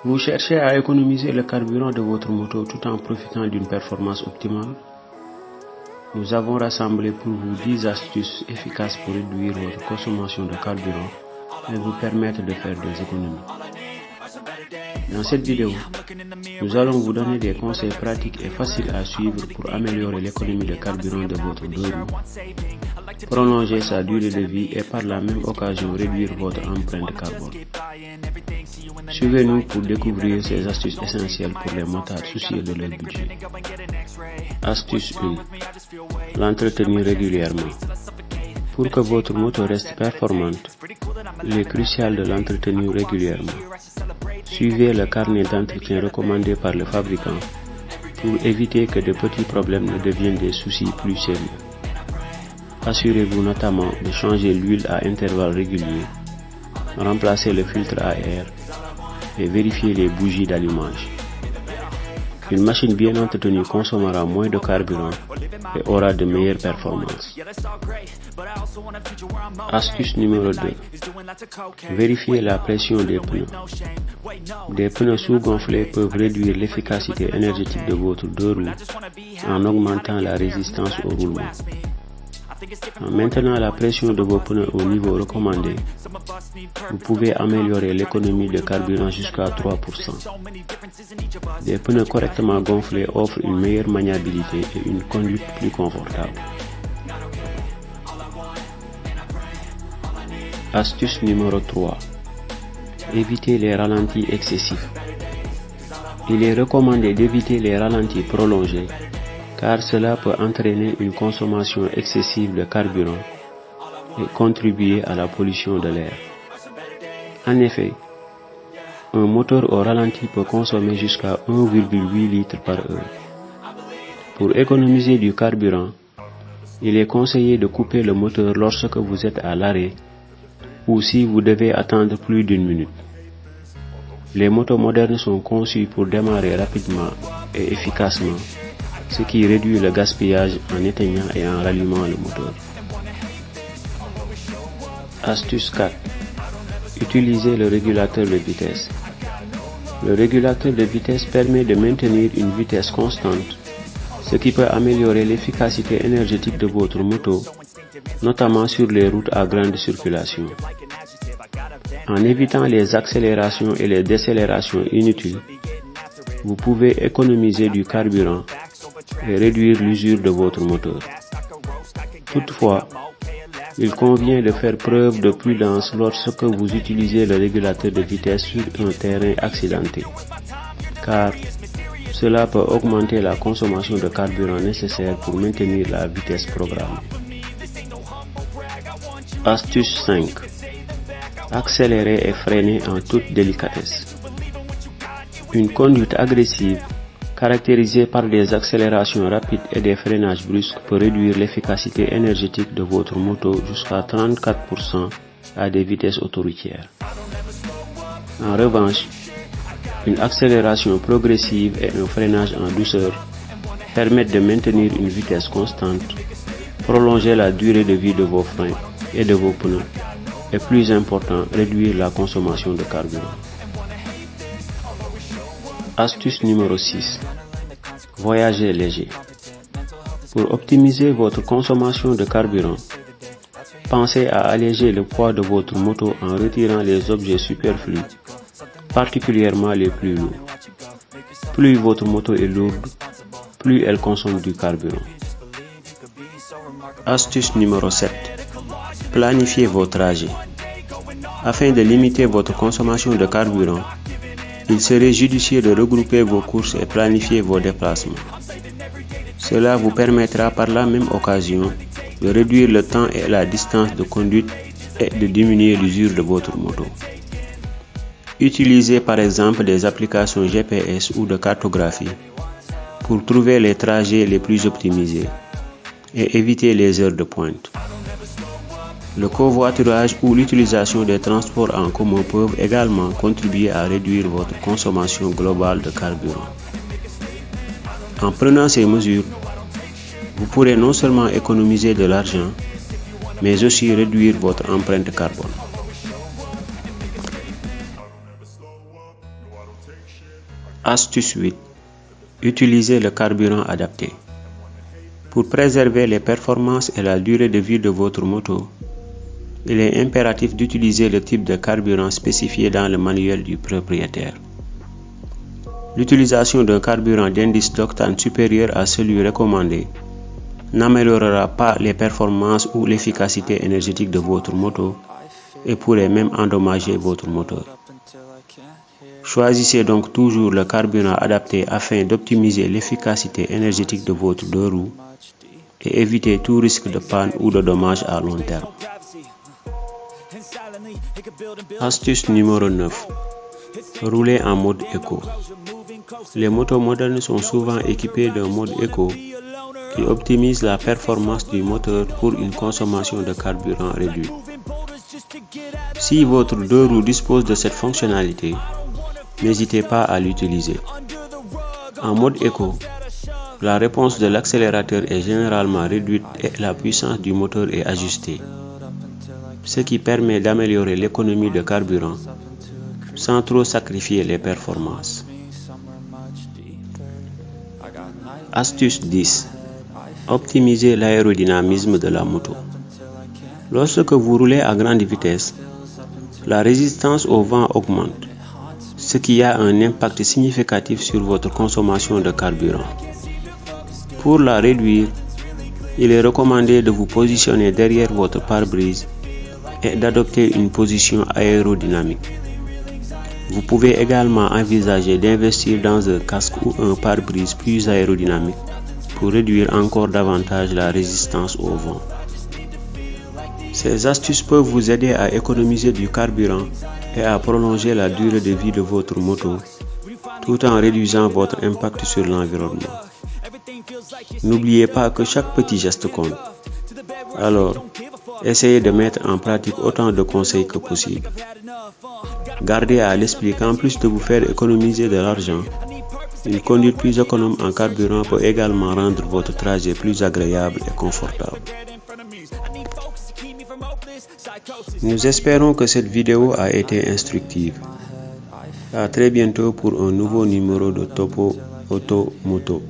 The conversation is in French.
Vous cherchez à économiser le carburant de votre moto tout en profitant d'une performance optimale? Nous avons rassemblé pour vous 10 astuces efficaces pour réduire votre consommation de carburant et vous permettre de faire des économies. Dans cette vidéo, nous allons vous donner des conseils pratiques et faciles à suivre pour améliorer l'économie de carburant de votre deux roues, prolonger sa durée de vie et par la même occasion réduire votre empreinte carbone. Suivez-nous pour découvrir ces astuces essentielles pour les motards soucieux de leur budget. Astuce 1. L'entretenir régulièrement. Pour que votre moto reste performante, il est crucial de l'entretenir régulièrement. Suivez le carnet d'entretien recommandé par le fabricant pour éviter que de petits problèmes ne deviennent des soucis plus sérieux. Assurez-vous notamment de changer l'huile à intervalles réguliers, remplacer le filtre à air et vérifier les bougies d'allumage. Une machine bien entretenue consommera moins de carburant et aura de meilleures performances. Astuce numéro 2. Vérifiez la pression des pneus. Des pneus sous-gonflés peuvent réduire l'efficacité énergétique de votre deux roues en augmentant la résistance au roulement. En maintenant la pression de vos pneus au niveau recommandé, vous pouvez améliorer l'économie de carburant jusqu'à 3%. Des pneus correctement gonflés offrent une meilleure maniabilité et une conduite plus confortable. Astuce numéro 3. Évitez les ralentis excessifs. Il est recommandé d'éviter les ralentis prolongés car cela peut entraîner une consommation excessive de carburant et contribuer à la pollution de l'air. En effet, un moteur au ralenti peut consommer jusqu'à 1,8 litres par heure. Pour économiser du carburant, il est conseillé de couper le moteur lorsque vous êtes à l'arrêt ou si vous devez attendre plus d'une minute. Les motos modernes sont conçues pour démarrer rapidement et efficacement, ce qui réduit le gaspillage en éteignant et en rallumant le moteur. Astuce 4. Utilisez le régulateur de vitesse. Le régulateur de vitesse permet de maintenir une vitesse constante, ce qui peut améliorer l'efficacité énergétique de votre moto, notamment sur les routes à grande circulation. En évitant les accélérations et les décélérations inutiles, vous pouvez économiser du carburant et réduire l'usure de votre moteur. Toutefois, il convient de faire preuve de prudence lorsque vous utilisez le régulateur de vitesse sur un terrain accidenté, car cela peut augmenter la consommation de carburant nécessaire pour maintenir la vitesse programmée. Astuce 5. Accélérer et freiner en toute délicatesse. Une conduite agressive, caractérisée par des accélérations rapides et des freinages brusques, peut réduire l'efficacité énergétique de votre moto jusqu'à 34% à des vitesses autoroutières. En revanche, une accélération progressive et un freinage en douceur permettent de maintenir une vitesse constante, prolonger la durée de vie de vos freins et de vos pneus, et plus important, réduire la consommation de carburant. Astuce numéro 6. Voyager léger. Pour optimiser votre consommation de carburant, pensez à alléger le poids de votre moto en retirant les objets superflus, particulièrement les plus lourds. Plus votre moto est lourde, plus elle consomme du carburant. Astuce numéro 7. Planifiez vos trajets. Afin de limiter votre consommation de carburant, il serait judicieux de regrouper vos courses et planifier vos déplacements. Cela vous permettra par la même occasion de réduire le temps et la distance de conduite et de diminuer l'usure de votre moto. Utilisez par exemple des applications GPS ou de cartographie pour trouver les trajets les plus optimisés et éviter les heures de pointe. Le covoiturage ou l'utilisation des transports en commun peuvent également contribuer à réduire votre consommation globale de carburant. En prenant ces mesures, vous pourrez non seulement économiser de l'argent, mais aussi réduire votre empreinte carbone. Astuce 8. Utilisez le carburant adapté. Pour préserver les performances et la durée de vie de votre moto, il est impératif d'utiliser le type de carburant spécifié dans le manuel du propriétaire. L'utilisation d'un carburant d'indice d'octane supérieur à celui recommandé n'améliorera pas les performances ou l'efficacité énergétique de votre moto et pourrait même endommager votre moteur. Choisissez donc toujours le carburant adapté afin d'optimiser l'efficacité énergétique de votre deux roues et éviter tout risque de panne ou de dommages à long terme. Astuce numéro 9. Rouler en mode éco. Les motos modernes sont souvent équipées d'un mode éco qui optimise la performance du moteur pour une consommation de carburant réduite. Si votre deux roues dispose de cette fonctionnalité, n'hésitez pas à l'utiliser. En mode éco, la réponse de l'accélérateur est généralement réduite et la puissance du moteur est ajustée, ce qui permet d'améliorer l'économie de carburant sans trop sacrifier les performances. Astuce 10. Optimisez l'aérodynamisme de la moto. Lorsque vous roulez à grande vitesse, la résistance au vent augmente, ce qui a un impact significatif sur votre consommation de carburant. Pour la réduire, il est recommandé de vous positionner derrière votre pare-brise et d'adopter une position aérodynamique. Vous pouvez également envisager d'investir dans un casque ou un pare-brise plus aérodynamique pour réduire encore davantage la résistance au vent. Ces astuces peuvent vous aider à économiser du carburant et à prolonger la durée de vie de votre moto, tout en réduisant votre impact sur l'environnement. N'oubliez pas que chaque petit geste compte. Alors, essayez de mettre en pratique autant de conseils que possible. Gardez à l'esprit qu'en plus de vous faire économiser de l'argent, une conduite plus économe en carburant peut également rendre votre trajet plus agréable et confortable. Nous espérons que cette vidéo a été instructive. À très bientôt pour un nouveau numéro de Topo Auto Moto.